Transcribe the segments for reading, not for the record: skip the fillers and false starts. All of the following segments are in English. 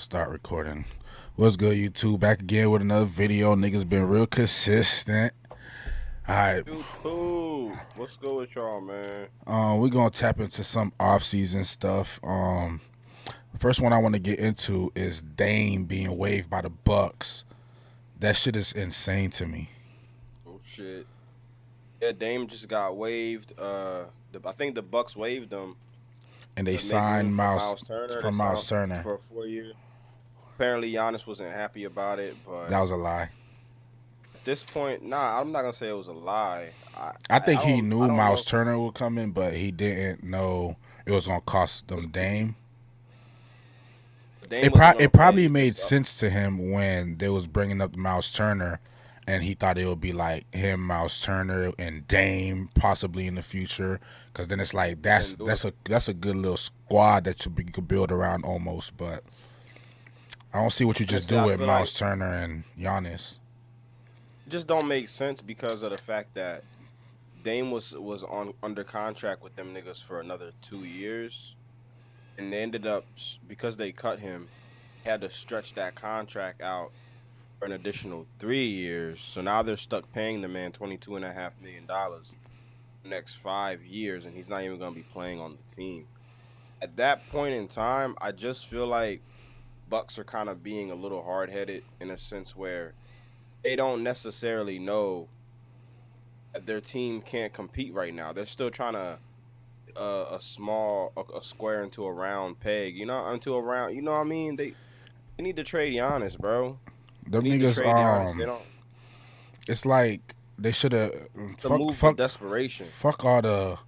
Start recording. What's good, YouTube? Back again with another video. Niggas been real consistent. All right, YouTube, what's good with y'all, man? we're gonna tap into some off-season stuff. First one I want to get into is Dame being waived by the Bucks. That shit is insane to me. Oh shit. Yeah, Dame just got waived. I think the Bucks waived him And they to make room signed for Myles Myles Turner. They from signed Myles him Turner. for a 4 year. Apparently, Giannis wasn't happy about it, That but was a lie. at this point, nah, I'm not gonna say it was a lie. I think he I knew don't know Myles if Turner would come in, but he didn't know it was gonna cost them Dame. Dame wasn't gonna It probably play made this up. sense to him when they was bringing up Myles Turner, and he thought it would be like him, Myles Turner, and Dame possibly in the future. Because then it's like And do it. that's a good little squad that you could build around almost. But I don't see what you just Honestly, do I with feel like Myles Turner and Giannis. it just don't make sense because of the fact that Dame was on under contract with them niggas for another 2 years. And they ended up because they cut him, had to stretch that contract out for an additional 3 years. So now they're stuck paying the man $22.5 million the next 5 years, and he's not even gonna be playing on the team. At that point in time, I just feel like Bucks are kind of being a little hard headed in a sense where they don't necessarily know that their team can't compete right now. They're still trying to a square into a round peg, into a round. You know what I mean? They need to trade Giannis, bro. They Them need to niggas, trade Giannis. They don't. it's like they should have The move of fuck desperation. fuck all the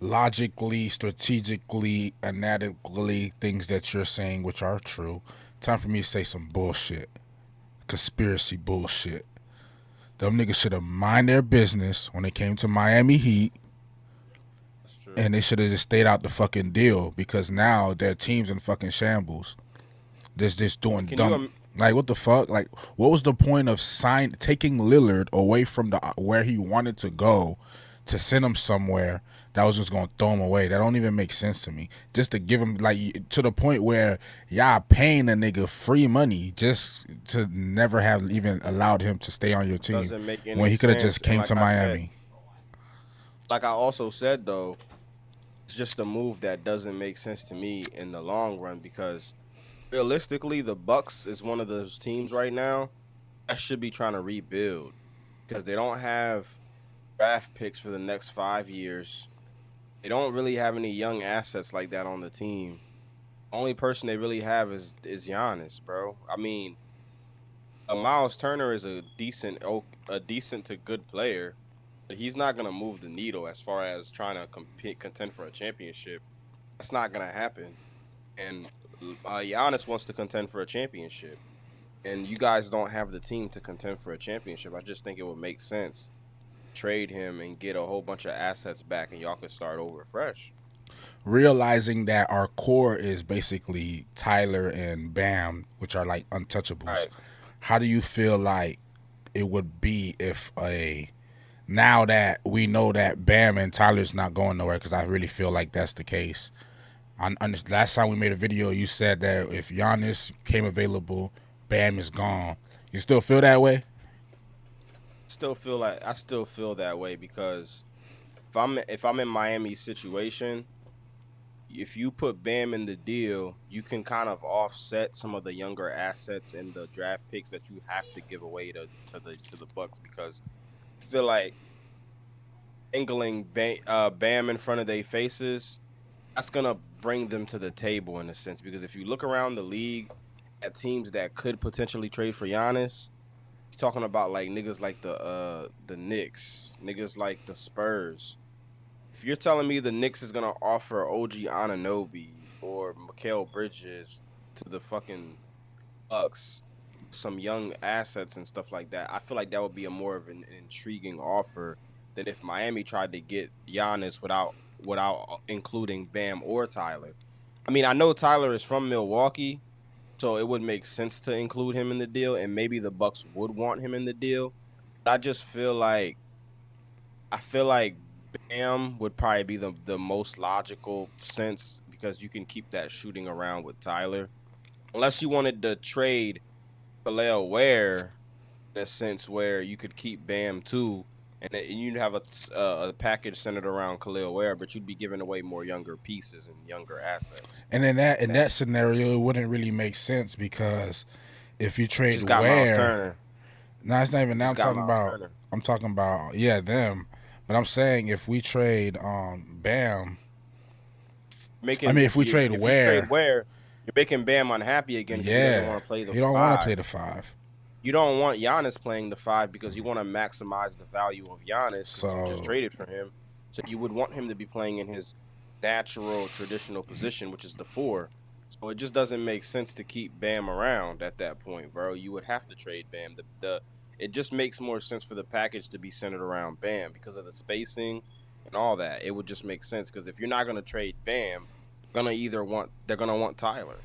logically, strategically, analytically things that you're saying, which are true. Time for me to say some bullshit, conspiracy bullshit. Them niggas should have mind their business when they came to Miami Heat, That's true. and they should have just stayed out the fucking deal because now their team's in fucking shambles. Just doing Can you? dumb. Like what the fuck? Like what was the point of taking Lillard away from the where he wanted to go to send him somewhere that was just gonna throw him away? That don't even make sense to me. Just to give him like to the point where y'all paying a nigga free money just to never have even allowed him to stay on your team Doesn't make when any he could have just sense. And came to Miami. like I also said though, it's just a move that doesn't make sense to me in the long run because realistically, the Bucks is one of those teams right now that should be trying to rebuild because they don't have draft picks for the next 5 years. They don't really have any young assets like that on the team. Only person they really have is Giannis, bro. I mean, Myles Turner is a decent to good player, but he's not gonna move the needle as far as trying to contend for a championship. That's not gonna happen. And Giannis wants to contend for a championship, and you guys don't have the team to contend for a championship. I just think it would make sense trade him and get a whole bunch of assets back, and y'all could start over fresh. Realizing that our core is basically Tyler and Bam, which are like untouchables. Right. How do you feel like it would be if a now that we know that Bam and Tyler's not going nowhere? Because I really feel like that's the case. Last time we made a video, you said that if Giannis came available, Bam is gone. You still feel that way? I still feel that way because if I'm in Miami's situation, if you put Bam in the deal, you can kind of offset some of the younger assets and the draft picks that you have to give away to the Bucks because I feel like angling Bam in front of their faces, that's gonna bring them to the table in a sense. Because if you look around the league at teams that could potentially trade for Giannis, you're talking about like niggas like the Knicks, niggas like the Spurs. If you're telling me the Knicks is gonna offer OG Ananobi or Mikal Bridges to the fucking Bucks, some young assets and stuff like that, I feel like that would be a more of an intriguing offer than if Miami tried to get Giannis without including Bam or Tyler. I mean, I know Tyler is from Milwaukee, so it would make sense to include him in the deal, and maybe the Bucks would want him in the deal. But I feel like Bam would probably be the most logical sense because you can keep that shooting around with Tyler. unless you wanted to trade Khalil Ware in a sense where you could keep Bam too, and you'd have a package centered around Khalil Ware, but you'd be giving away more younger pieces and younger assets. And in And that scenario, it wouldn't really make sense because if you you trade just got Myles Ware, Turner. no, it's not even You now. just got Myles Turner. I'm talking about yeah them, but I'm saying if we trade Bam, I Making mean if we trade if you trade Ware, Ware, you're making Bam unhappy again because he doesn't yeah, want to play the he don't want to five. play the 5. You don't want Giannis playing the 5 because you want to maximize the value of Giannis because you just So traded for him. So you would want him to be playing in his natural traditional position, which is the 4. So it just doesn't make sense to keep Bam around at that point, bro. You would have to trade Bam. It just makes more sense for the package to be centered around Bam because of the spacing and all that. It would just make sense because if you're not gonna trade Bam, they're gonna want Tyler.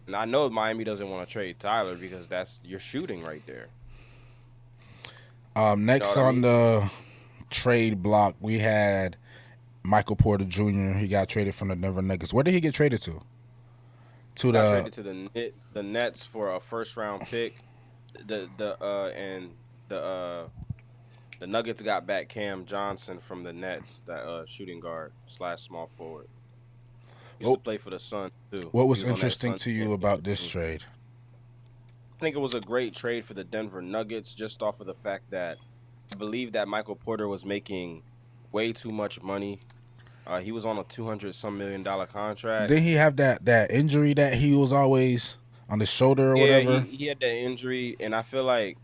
And I know Miami doesn't want to trade Tyler because that's your shooting right there. You know next what I on mean? the trade block, we had Michael Porter Jr. He got traded from the Denver Nuggets. Where did he get traded to? To Got the traded to the Nets for a first round pick. And the Nuggets got back Cam Johnson from the Nets, that shooting guard / small forward. Used to what, play for the Suns too. what He was was on that interesting Suns to you about championship this team. trade? I think it was a great trade for the Denver Nuggets just off of the fact that I believe that Michael Porter was making way too much money. He was on a $200 million contract. Didn't he have that injury that he was always on the shoulder or Yeah, whatever? he had that injury, and I feel like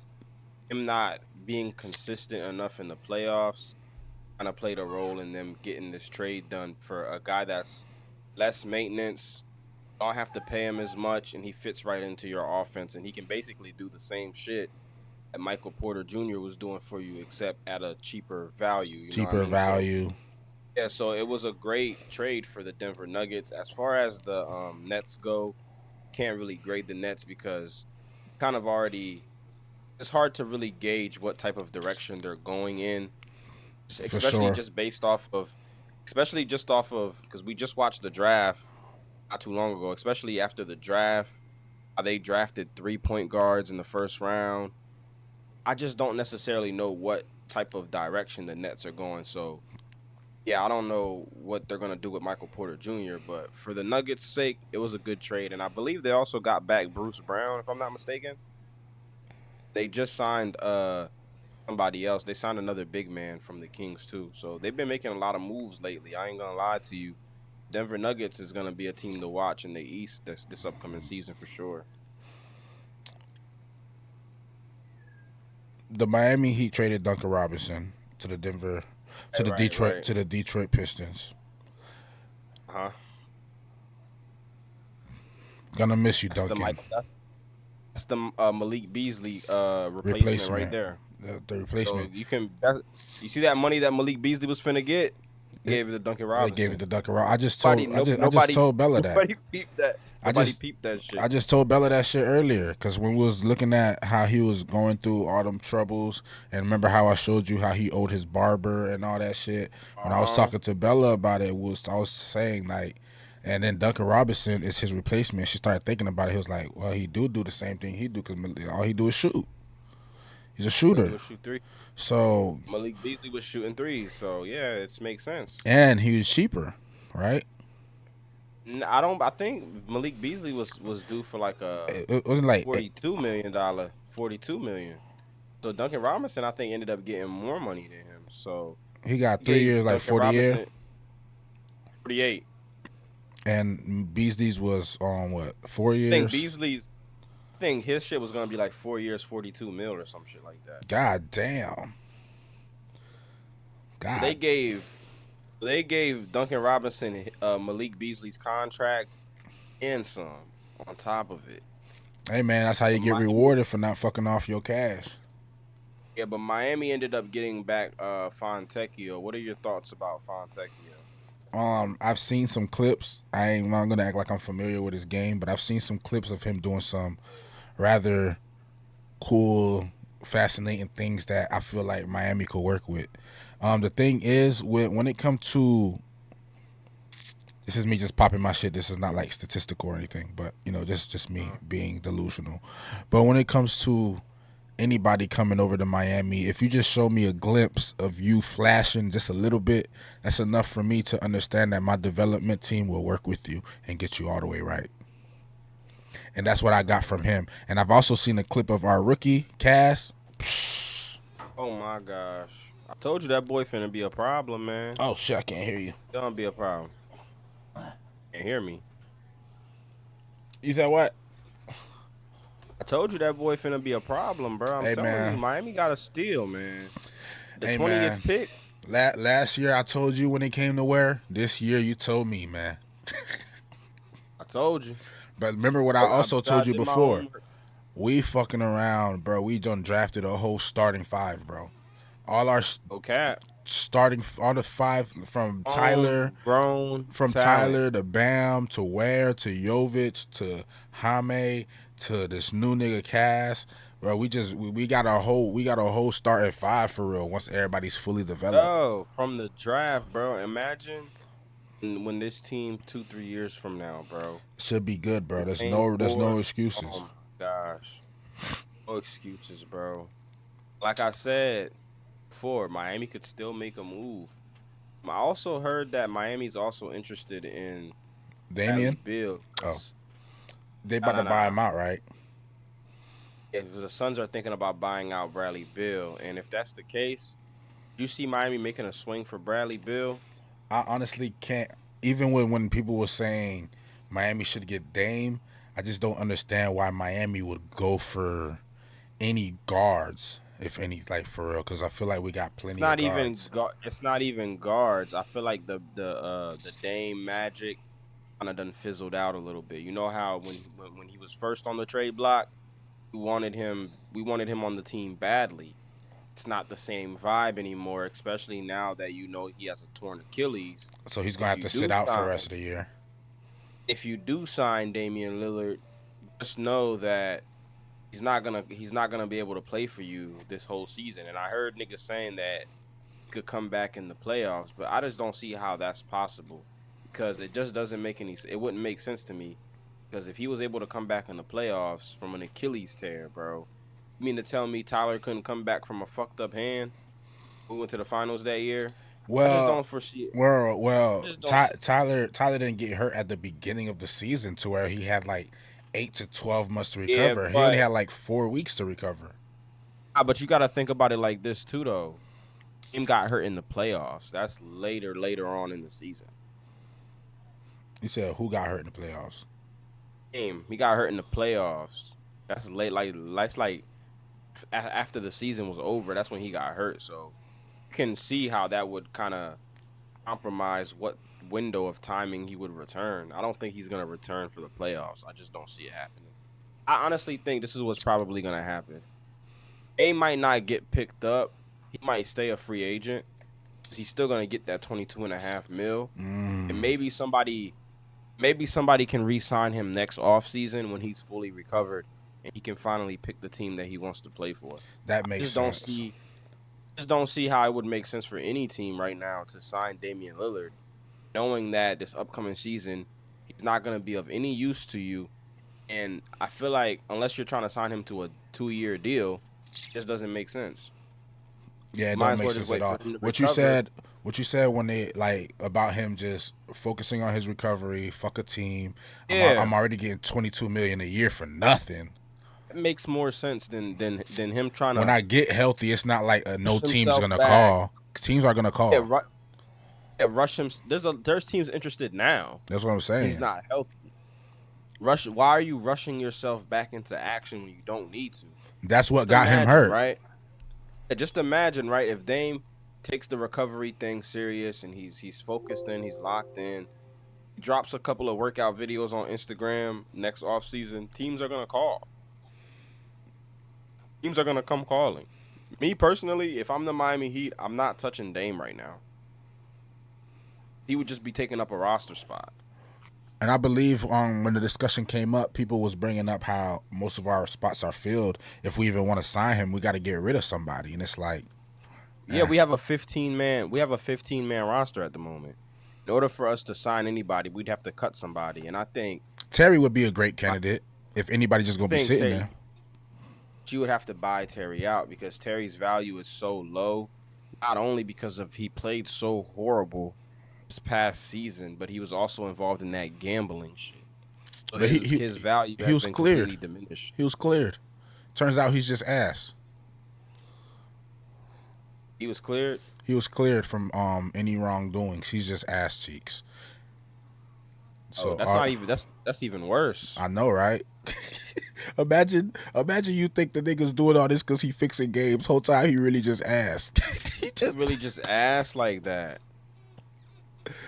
him not being consistent enough in the playoffs kind of played a role in them getting this trade done for a guy that's less maintenance. Don't have to pay him as much, and he fits right into your offense, and he can basically do the same shit that Michael Porter Jr. was doing for you, except at a cheaper value. You know what I Cheaper mean? So value. yeah, so it was a great trade for the Denver Nuggets. As far as the Nets go, can't really grade the Nets because kind of already it's hard to really gauge what type of direction they're going in, For especially sure. just off of because we just watched the draft not too long ago, especially after the draft, how they drafted 3 point guards in the first round. I just don't necessarily know what type of direction the Nets are going. So yeah, I don't know what they're gonna do with Michael Porter Jr., but for the Nuggets' sake, it was a good trade, and I believe they also got back Bruce Brown, if I'm not mistaken. They just signed somebody else. They signed another big man from the Kings too. So they've been making a lot of moves lately. I ain't gonna lie to you. Denver Nuggets is gonna be a team to watch in the East this upcoming season for sure. The Miami Heat traded Duncan Robinson to the Right. To the Detroit Pistons. Huh? Gonna miss you, That's the Duncan. Michael. That's the Malik Beasley replacement right Replacement. there. The So replacement. you see that money that Malik Beasley was finna get? He It, gave it to Duncan they gave it Robinson. to Duncan Robinson. I just Nobody, told Bella that. nobody peeped that. I Nobody just peeped that I shit. just told Bella that shit earlier because when we was looking at how he was going through all them troubles, and remember how I showed you how he owed his barber and all that shit. When I was Uh talking to Bella about it, I was saying like, and then Duncan Robinson is his replacement. She started thinking about it. He was like, well, he do the same thing he do because all he do is shoot. He's a He shooter. would shoot three. So Malik Beasley was shooting threes, so yeah, it makes sense. and he was cheaper, right? I don't. I think Malik Beasley was due for like a It wasn't like $42 million, 42 million. So Duncan Robinson, I think, ended up getting more money than him. So he got he 3 years, gave like Duncan 40 year, Robinson 48. and Beasley's was on what 4 I think years. Beasley's. I think his shit was gonna be like 4 years, 42 mil or some shit like that. God damn. They God. gave they gave Duncan Robinson Malik Beasley's contract and some on top of it. Hey man, that's how you But get Miami, rewarded for not fucking off your cash. yeah, but Miami ended up getting back Fontecchio. What are your thoughts about Fontecchio? I've seen some clips. I ain't not gonna act like I'm familiar with his game, but I've seen some clips of him doing some rather cool, fascinating things that I feel like Miami could work with. The thing is, when it comes to This is me just popping my shit. This is not like statistical or anything, but just me being delusional. But when it comes to anybody coming over to Miami, if you just show me a glimpse of you flashing just a little bit, that's enough for me to understand that my development team will work with you and get you all the way right. And that's what I got from him. And I've also seen a clip of our rookie, Cass. Oh my gosh. I told you that boy finna be a problem, man. Oh shit, I can't hear you. Don't be a problem. Can't hear me. You said what? I told you that boy finna be a problem, bro. I'm telling you, Miami got a steal, man. The 20th pick. Last year I told you when it came to where. This year you told me, man. I told you. But remember what I also told you before. We fucking around, bro. We done drafted a whole starting five, bro. All our all the five from Tyler, Tyler to Bam to Ware to Jovic to Jaime to this new nigga Cass, bro. We got a whole starting five for real. Once everybody's fully developed. Oh, from the draft, bro. Imagine when this team 2-3 years from now, bro, should be good, bro. There's no excuses. Oh my gosh, no excuses, bro. Like I said before, Miami could still make a move. I also heard that Miami's also interested in Damian Bill. Oh, they about to buy him out, right? Yeah, because the Suns are thinking about buying out Bradley Beal, and if that's the case, do you see Miami making a swing for Bradley Beal? I honestly can't. Even when people were saying Miami should get Dame, I just don't understand why Miami would go for any guards, if any, like for real. Because I feel like we got plenty. It's not even guards. I feel like the Dame magic kind of done fizzled out a little bit. You know how when he was first on the trade block, we wanted him on the team badly. It's not the same vibe anymore, especially now that he has a torn Achilles. So he's gonna have to sit out for the rest of the year. If you do sign Damian Lillard, just know that he's not gonna be able to play for you this whole season. And I heard niggas saying that he could come back in the playoffs, but I just don't see how that's possible because it just doesn't make it wouldn't make sense to me. Because if he was able to come back in the playoffs from an Achilles tear, bro. You mean to tell me Tyler couldn't come back from a fucked up hand? We went to the finals that year. Well, I just don't foresee it. Well, Tyler didn't get hurt at the beginning of the season to where he had like 8 to 12 months to recover. Yeah, he only had like 4 weeks to recover. But you got to think about it like this too, though. Him got hurt in the playoffs. That's later on in the season. You said who got hurt in the playoffs? Him. He got hurt in the playoffs. That's late. Like after the season was over, that's when he got hurt. So you can see how that would kind of compromise what window of timing he would return. I don't think he's going to return for the playoffs. I just don't see it happening. I honestly think this is what's probably going to happen. A might not get picked up. He might stay a free agent. He's still going to get that $22.5 million. And maybe somebody can re-sign him next offseason when he's fully recovered and he can finally pick the team that he wants to play for. That makes sense. Just don't see how it would make sense for any team right now to sign Damian Lillard, knowing that this upcoming season he's not going to be of any use to you. And I feel like unless you're trying to sign him to a 2-year deal, it just doesn't make sense. Yeah, it don't make sense at all. What you said when they like about him just focusing on his recovery, fuck a team. Yeah. I'm already getting $22 million a year for nothing. It makes more sense than him trying to. When I get healthy, it's not like no team's gonna call. Teams are gonna call. Rush him. There's teams interested now. That's what I'm saying. He's not healthy. Why are you rushing yourself back into action when you don't need to? That's what got him hurt, right? Just imagine, right? If Dame takes the recovery thing serious and he's focused in, he's locked in, he drops a couple of workout videos on Instagram next offseason, teams are gonna call. Teams are gonna come calling. Me personally, if I'm the Miami Heat, I'm not touching Dame right now. He would just be taking up a roster spot. And I believe when the discussion came up, people was bringing up how most of our spots are filled. If we even want to sign him, we got to get rid of somebody. And it's like, yeah, we have a 15-man roster at the moment. In order for us to sign anybody, we'd have to cut somebody, and I Terry would be a great candidate if anybody just gonna be think sitting there. you would have to buy Terry out because Terry's value is so low. Not only because of he played so horrible this past season, but he was also involved in that gambling shit. So But his value he has was been cleared. completely diminished. He was cleared. Turns out he's just ass. He was cleared. He was cleared from any wrongdoings. He's just ass cheeks. Oh, So that's not even that's even worse. I know, right? imagine you think the nigga's doing all this because he fixing games. Whole time he really just ass. he just Really just ass like that.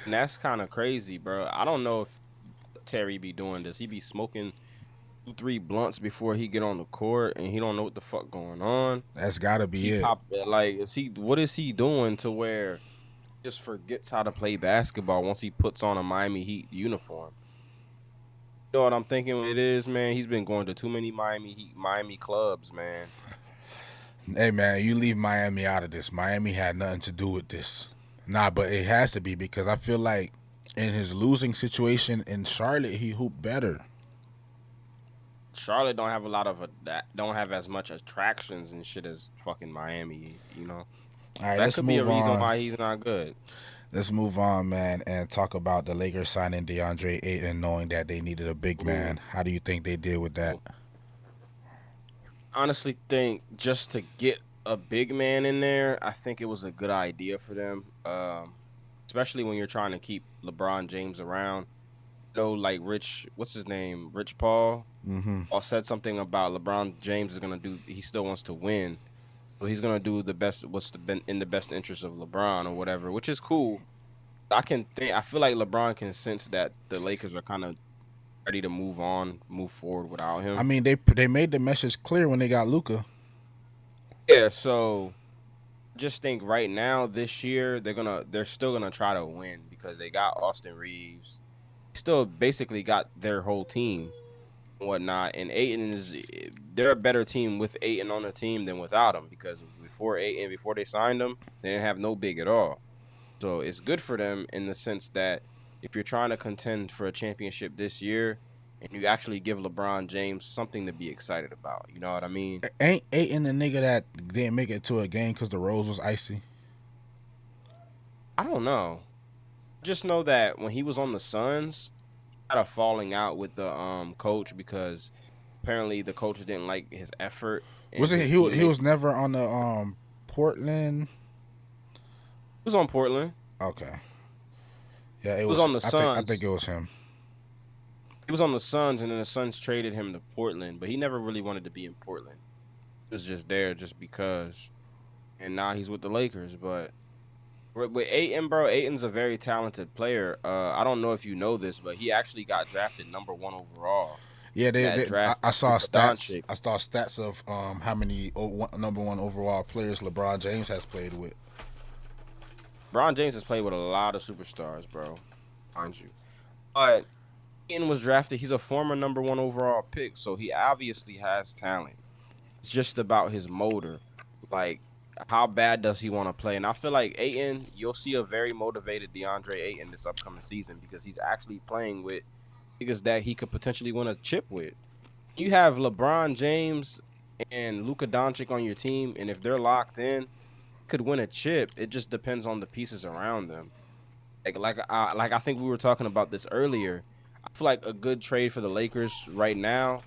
And that's kind of crazy, bro. I don't know if Terry be doing this. He be smoking 2, 3 blunts before he get on the court, and he don't know what the fuck going on. that's gotta be it. What is he doing to where he just forgets how to play basketball once he puts on a Miami Heat uniform? You know what I'm thinking it is, man? He's been going to too many Miami clubs, man. Hey man, you leave Miami out of this. Miami had nothing to do with this. Nah, but it has to be because I feel like in his losing situation in Charlotte, he hooped better. Charlotte don't have a lot of don't have as much attractions and shit as fucking Miami, you know. All right, That let's could be a move reason on. why he's not good. Let's move on, man, and talk about the Lakers signing DeAndre Ayton, knowing that they needed a big man. Ooh, How do you think they did with that? ooh. Honestly think just to get a big man in there, I think it was a good idea for them. Especially when you're trying to keep LeBron James around. You know, like what's his name? Rich Paul. Mm-hmm. Paul said something about LeBron James is gonna do. He still wants to win, so he's gonna do the best. In the best interest of LeBron or whatever, which is cool. I feel like LeBron can sense that the Lakers are kind of ready to move forward without I him. mean, they made the message clear when they got Luka. Yeah, so just think right now this year they're still gonna try to win because they got Austin Reeves. Still basically got their whole team and whatnot. And they're a better team with Ayton on the team than without him because before they signed him, they didn't have no big at all. So it's good for them in the sense that if you're trying to contend for a championship this year and you actually give LeBron James something to be excited about, you know what I mean? Ain't Ayton the nigga that didn't make it to a game because the rose was icy? I don't know. Just know that when he was on the Suns, had a falling out with the coach because apparently the coach didn't like his effort and Wasn't his he teammates. was never on the Portland? He was on Portland. Okay, yeah, it He was was. on the I think Suns. it was him. He was on the Suns, and then the Suns traded him to Portland, but he never really wanted to be in Portland. He was just there just because. And now he's with the Lakers. But with Ayton, bro, Ayton's a very talented player. I don't know if you know this, but he actually got drafted #1 overall. Yeah, That draft I saw Luka stats. Doncic. I saw stats of how many number one overall players LeBron James has played with. LeBron James has played with a lot of superstars, bro. Mind you. But Ayton was drafted. He's a former #1 overall pick, so he obviously has talent. It's just about his motor. Like, how bad does he want to play? And I feel like Ayton, you'll see a very motivated DeAndre Ayton this upcoming season because he's actually playing with niggas that he could potentially win a chip with. You have LeBron James and Luka Doncic on your team, and if they're locked in, could win a chip. It just depends on the pieces around them. Like I think we were talking about this earlier. I feel like a good trade for the Lakers right now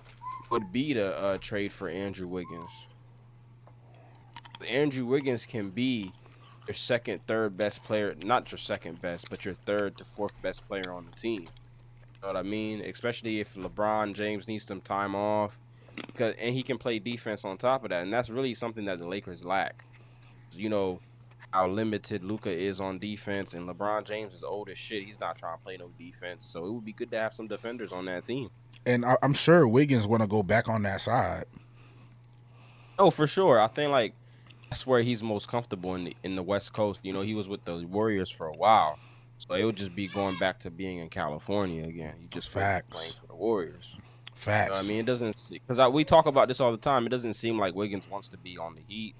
would be to trade for Andrew Wiggins. Andrew Wiggins can be your second, third best player, not your second best, but your third to fourth best player on the team. You know what I mean? Especially if LeBron James needs some time off, and he can play defense on top of that, and that's really something that the Lakers lack. You know how limited Luka is on defense, and LeBron James is old as shit. He's not trying to play no defense, so it would be good to have some defenders on that team. And I'm sure Wiggins want to go back on that side. Oh, for sure. I think like that's where he's most comfortable in the West Coast. You know, he was with the Warriors for a while, so it would just be going back to being in California again. He just wouldn't be playing Facts. for the Warriors. I Facts. mean, it doesn't because we talk about this all the time. It doesn't seem like Wiggins wants to be on the Heat,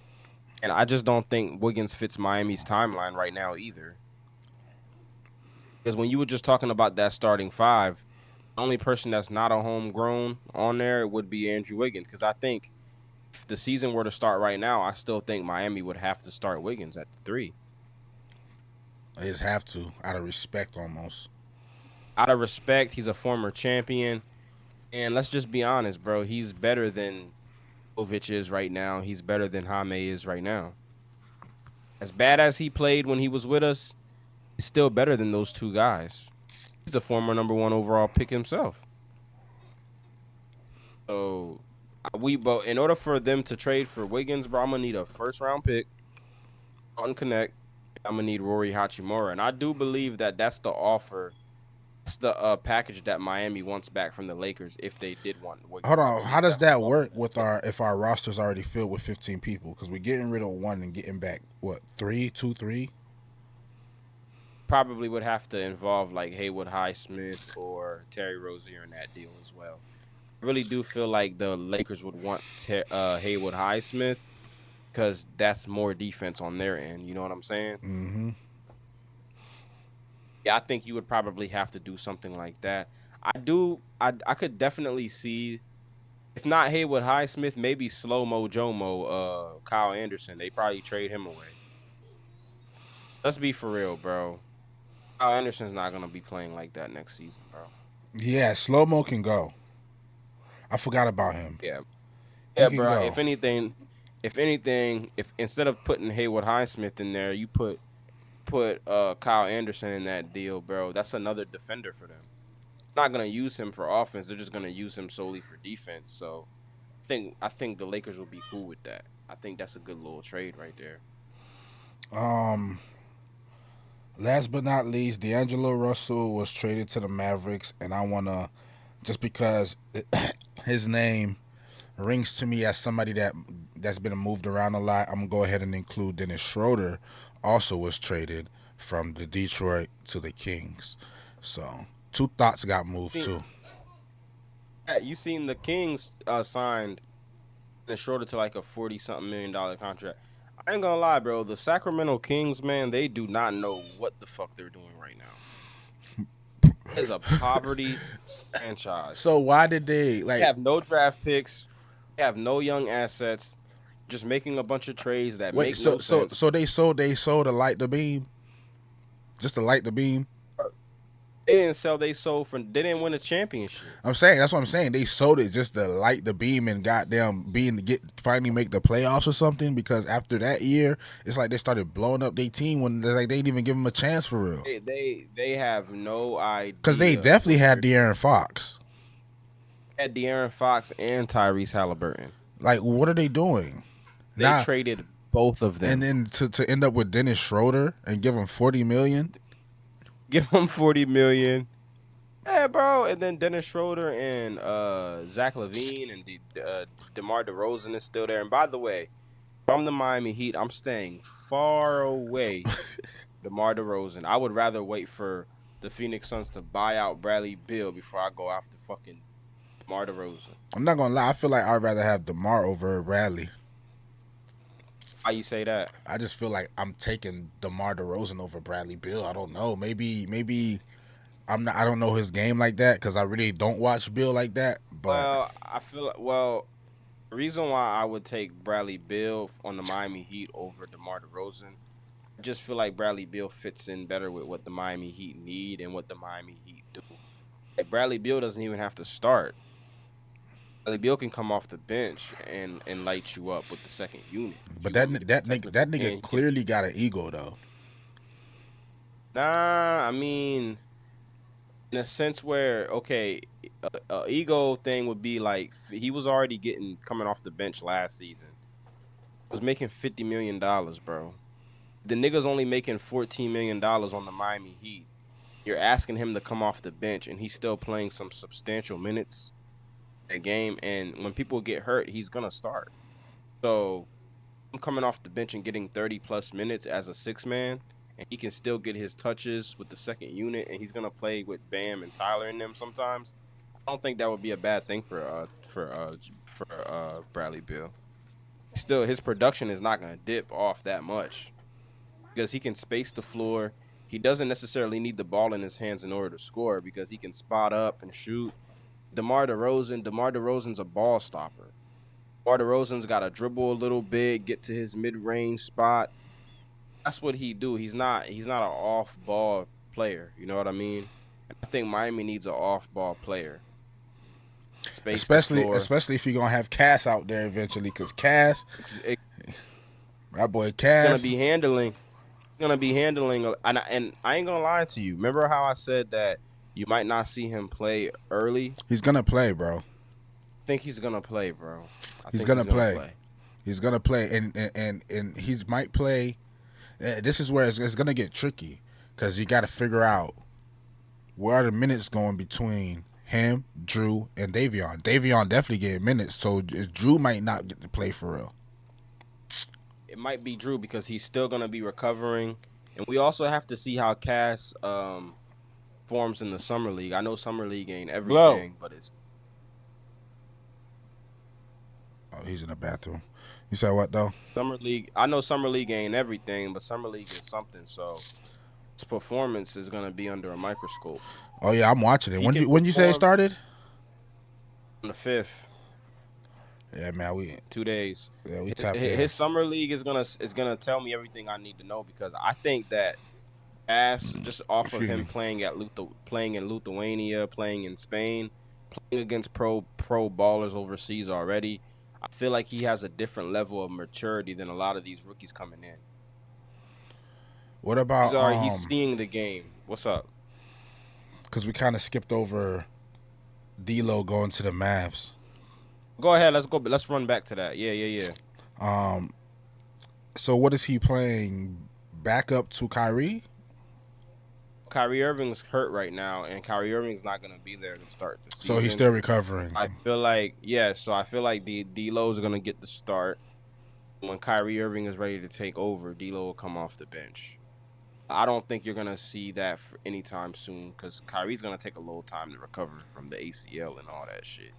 and I just don't think Wiggins fits Miami's timeline right now either. Because when you were just talking about that starting five, the only person that's not a homegrown on there would be Andrew Wiggins. Because I think if the season were to start right now, I still think Miami would have to start Wiggins at the three. They just have to, out of respect almost. Out of respect, he's a former champion. And let's just be honest, bro. He's better than Jovic is right now. He's better than Jaime is right now. As bad as he played when he was with us, he's still better than those two guys. He's a former number one overall pick himself. So but in order for them to trade for Wiggins, bro, I'm gonna need a first round pick on Connect. I'm gonna need Rory Hachimura, and I do believe that that's the offer. That's the package that Miami wants back from the Lakers if they did want Hold Wiggins. I on, how believe does that's the that offer work that with they our if our roster's already filled with 15 people? Because we're getting rid of one and getting back what 3? probably would have to involve like Haywood Highsmith or Terry Rozier in that deal as well. I really do feel like the Lakers would want Haywood Highsmith because that's more defense on their end. You know what I'm saying? Mm-hmm. Yeah, I think you would probably have to do something like that. I do. I could definitely see if not Haywood Highsmith, maybe Slow Mo Jomo, Kyle Anderson. They probably trade him away. Let's be for real, bro. Kyle Anderson's not gonna be playing like that next season, bro. Yeah, slow mo can go. I forgot about him. Yeah, He yeah, can bro. go. If anything, if instead of putting Haywood Highsmith in there, you put Kyle Anderson in that deal, bro. That's another defender for them. Not gonna use him for offense. They're just gonna use him solely for defense. So I think the Lakers will be cool with that. I think that's a good little trade right there. Um, Last but not least, D'Angelo Russell was traded to the Mavericks, and I wanna just because his name rings to me as somebody that's been moved around a lot. I'm gonna go ahead and include Dennis Schroeder. Also was traded from the Detroit to the Kings. So two thoughts got moved See, too. you seen the Kings signed and shorted to like a 40 something $1 million contract. I ain't gonna lie, bro. The Sacramento Kings, man, they do not know what the fuck they're doing right now. It's a poverty franchise. So why did they They like have no draft picks. They have no young assets. Just making a bunch of trades that wait? make So no so sense. so they sold to light the beam just to light the beam. They didn't sell they sold for. They didn't win a championship. I'm saying that's what I'm saying. They sold it just to light the beam and goddamn being to get finally make the playoffs or something. Because after that year, it's like they started blowing up their team when like they didn't even give them a chance for real. They have no Because they idea definitely what had they're De'Aaron doing. Fox. Had De'Aaron Fox and Tyrese Halliburton. Like, what are they doing They now? traded both of And them. then to end up with Dennis Schroeder and give him 40 million. Give them 40 million. Yeah, bro. And then Dennis Schroeder and Zach LaVine and DeMar DeRozan is still there. And by the way, from the Miami Heat, I'm staying far away from DeMar DeRozan. I would rather wait for the Phoenix Suns to buy out Bradley Beal before I go after fucking DeMar DeRozan. I'm not gonna lie. I feel like I'd rather have DeMar over Bradley. Why you say that? I just feel like I'm taking DeMar DeRozan over Bradley Beal. I don't know. Maybe I'm not. I don't know his game like that because I really don't watch Bill like that. But Well, I feel the reason why I would take Bradley Beal on the Miami Heat over DeMar DeRozan, I just feel like Bradley Beal fits in better with what the Miami Heat need and what the Miami Heat do. Like Bradley Beal doesn't even have to start. Bradley Beal can come off the bench and light you up with the second unit. If but you want me to be that technical, nigga and he can. clearly got an ego though. Nah, I mean, in a sense where okay, ego thing would be like he was already getting coming off the bench last season. Was making $50 million, bro. The nigga's only making $14 million on the Miami Heat. You're asking him to come off the bench, and he's still playing some substantial minutes a game. And when people get hurt, he's gonna start. So I'm coming off the bench and getting 30 plus minutes as a six man, and he can still get his touches with the second unit, and he's gonna play with Bam and Tyler in them sometimes. I don't think that would be a bad thing for Bradley Beal. Still, his production is not gonna dip off that much because he can space the floor. he doesn't necessarily need the ball in his hands in order to score because he can spot up and shoot. DeMar DeRozan's a ball stopper. DeMar DeRozan's got to dribble a little bit, get to his mid-range spot. That's what he do. He's not an off-ball player. You know what I mean? And I think Miami needs an off-ball player. Space the floor. Especially if you're gonna have Cass out there eventually, because Cass, It's that boy gonna Cass, be handling. Gonna be handling, and I ain't gonna lie to you. Remember how I said that you might not see him play early? he's gonna play, bro. I think he's gonna play, bro. He's gonna play. He's gonna play, and he's might play. This is where it's gonna get tricky because you got to figure out where are the minutes going between him, Drew, and Davion. Davion definitely getting minutes, so Drew might not get to play for real. It might be Drew because he's still gonna be recovering, and we also have to see how Cass forms in the summer league. I know summer league ain't everything, but it's. Oh, he's in the bathroom. You said what though? Summer league. I know summer league ain't everything, but summer league is something. So his performance is gonna be under a microscope. Oh yeah, I'm watching it. When you say it started? On the 5th. Yeah, man, we 2 days. Yeah, we tapped in. His summer league is gonna tell me everything I need to know because I think that just off of him playing in Lithuania, playing in Spain, playing against pro ballers overseas already, I feel like he has a different level of maturity than a lot of these rookies coming in. What about he's seeing the game. What's up? Because we kind of skipped over D'Lo going to the Mavs. Go ahead. Let's go. Let's run back to that. Yeah. So what is he playing? Back up to Kyrie? Kyrie Irving's hurt right now, and Kyrie Irving's not going to be there to start the season. So he's still recovering. I feel like D'Lo's going to get the start. When Kyrie Irving is ready to take over, D'Lo will come off the bench. I don't think you're going to see that for anytime soon because Kyrie's going to take a little time to recover from the ACL and all that shit.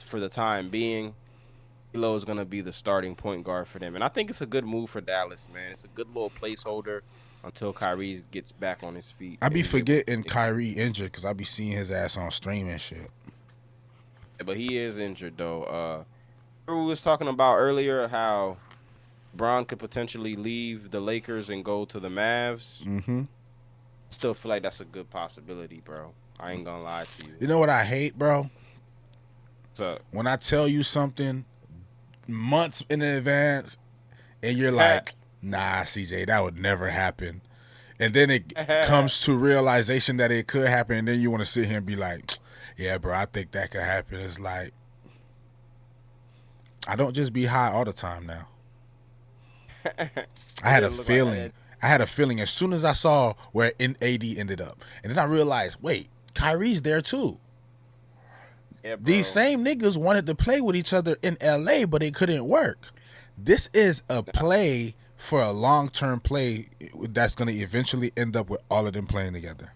For the time being, D'Lo is going to be the starting point guard for them. And I think it's a good move for Dallas, man. It's a good little placeholder until Kyrie gets back on his feet. I be forgetting Kyrie injured because I be seeing his ass on stream and shit. Yeah, but he is injured, though. We was talking about earlier how LeBron could potentially leave the Lakers and go to the Mavs. Mm-hmm. Still feel like that's a good possibility, bro. I ain't going to lie to you. You know what I hate, bro? What's up? When I tell you something months in advance and you're like, nah, CJ, that would never happen. And then it comes to realization that it could happen, and then you want to sit here and be like, yeah, bro, I think that could happen. It's like, I don't just be high all the time now. I had a feeling as soon as I saw where AD ended up. And then I realized, wait, Kyrie's there too. Yeah, bro. These same niggas wanted to play with each other in LA, but it couldn't work. This is a play for a long-term play that's going to eventually end up with all of them playing together.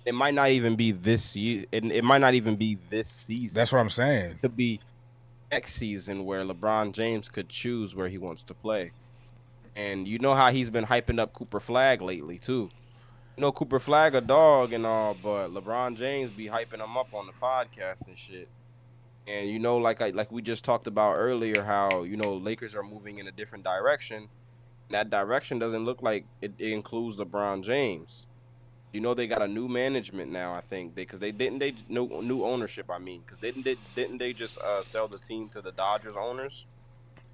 It might not even be this year. It might not even be this season. That's what I'm saying. It could be next season where LeBron James could choose where he wants to play. And you know how he's been hyping up Cooper Flag lately, too. You know, Cooper Flag a dog and all, but LeBron James be hyping him up on the podcast and shit. And you know, like we just talked about earlier, how, you know, Lakers are moving in a different direction. That direction doesn't look like it includes LeBron James. You know, they got a new management now, I think, because new ownership. I mean, because didn't they just sell the team to the Dodgers owners?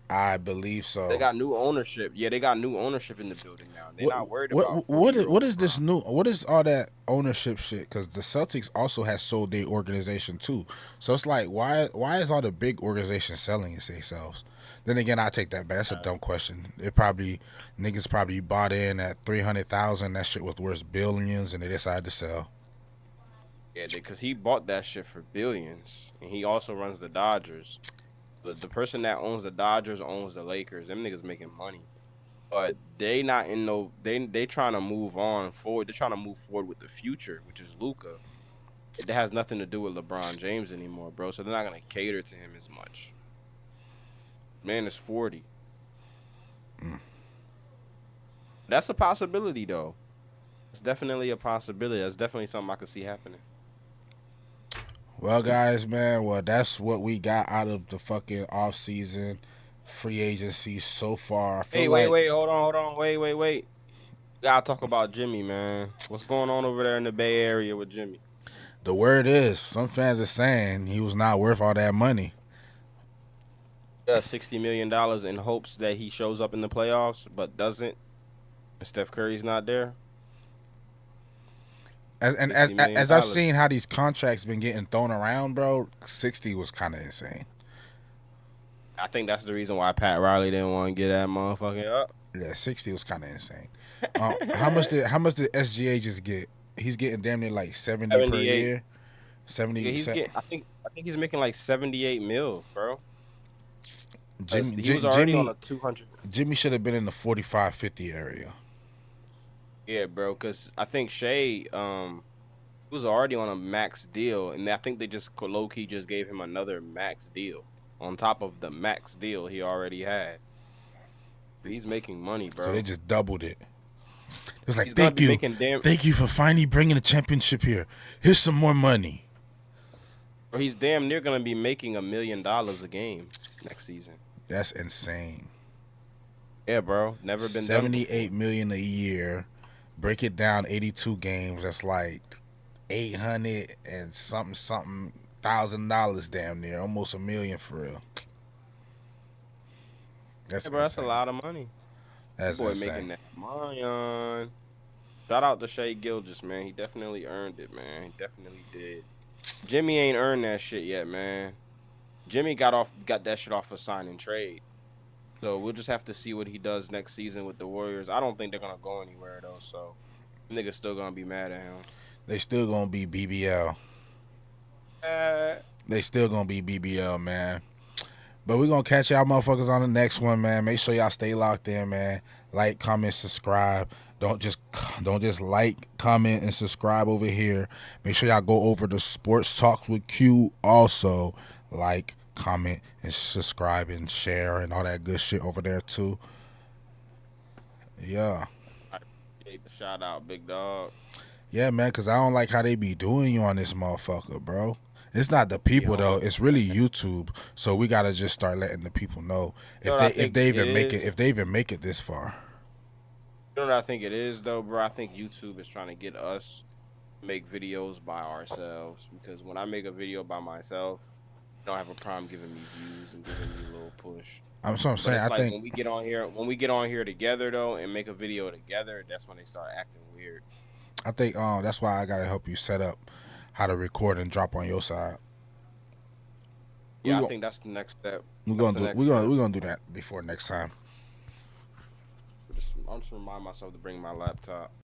I believe so. They got new ownership. Yeah, they got new ownership in the building now. They're not worried about what is this new? What is all that ownership shit? Because the Celtics also has sold their organization too. So it's like, why is all the big organizations selling themselves? Then again, I take that back. That's a dumb question. Niggas probably bought in at 300,000. That shit was worth billions, and they decided to sell. Yeah, because he bought that shit for billions, and he also runs the Dodgers. The person that owns the Dodgers owns the Lakers. Them niggas making money, but they not in no. They trying to move on forward. They're trying to move forward with the future, which is Luka. It has nothing to do with LeBron James anymore, bro. So they're not gonna cater to him as much. Man is 40. That's a possibility, though. It's definitely a possibility. That's definitely something I could see happening. Well, guys, man, well, that's what we got out of the fucking off-season free agency so far. I feel Hey, wait, like wait, hold on, wait. Gotta talk about Jimmy, man. What's going on over there in the Bay Area with Jimmy? the word is some fans are saying he was not worth all that money. $60 million in hopes that he shows up in the playoffs, but doesn't. And Steph Curry's not there. And $60 million. as I've seen how these contracts been getting thrown around, bro, 60 was kind of insane. I think that's the reason why Pat Riley didn't want to get that motherfucker up. Yeah, 60 was kind of insane. How much did SGA just get? He's getting damn near like 70 per 78. year. 70. Yeah, he's getting. I think he's making like 78 mil, bro. He was already on Jimmy a 200. Jimmy should have been in the 45-50 area. Yeah, bro. Because I think Shea he was already on a max deal, and I think they just low key just gave him another max deal on top of the max deal he already had. He's making money, bro. So they just doubled it. It's like, He's gonna be making thank you for finally bringing the championship here. Here's some more money. Or he's damn near gonna be making $1 million a game next season. That's insane. Yeah, bro. Never been 78 million a year. Break it down, 82 games. That's like 800 and something $1,000 damn near, almost $1 million for real. That's bro. That's a lot of money. That's boy insane. making that money on. Shout out to Shea Gilgeous, man. He definitely earned it, man. He definitely did. Jimmy ain't earned that shit yet, man. Jimmy got that shit off a sign and trade. So we'll just have to see what he does next season with the Warriors. I don't think they're gonna go anywhere though, so niggas still gonna be mad at him. They still gonna be BBL. They still gonna be BBL, man. But we're gonna catch y'all motherfuckers on the next one, man. Make sure y'all stay locked in, man. Like, comment, subscribe. Don't just like, comment, and subscribe over here. Make sure y'all go over to Sports Talks with Q. Also, like, comment, and subscribe and share and all that good shit over there too. Yeah. I appreciate the shout out, big dog. Yeah, man, because I don't like how they be doing you on this motherfucker, bro. It's not the people though; it's really YouTube. So we gotta just start letting the people know if they even make it this far. You know what I think it is though, bro? I think YouTube is trying to get us to make videos by ourselves, because when I make a video by myself, I don't have a problem giving me views and giving me a little push. I'm saying. I think when we get on here together though and make a video together, that's when they start acting weird. I think that's why I gotta help you set up how to record and drop on your side. Yeah, I think that's the next step. We're gonna do that before next time. I'll just remind myself to bring my laptop.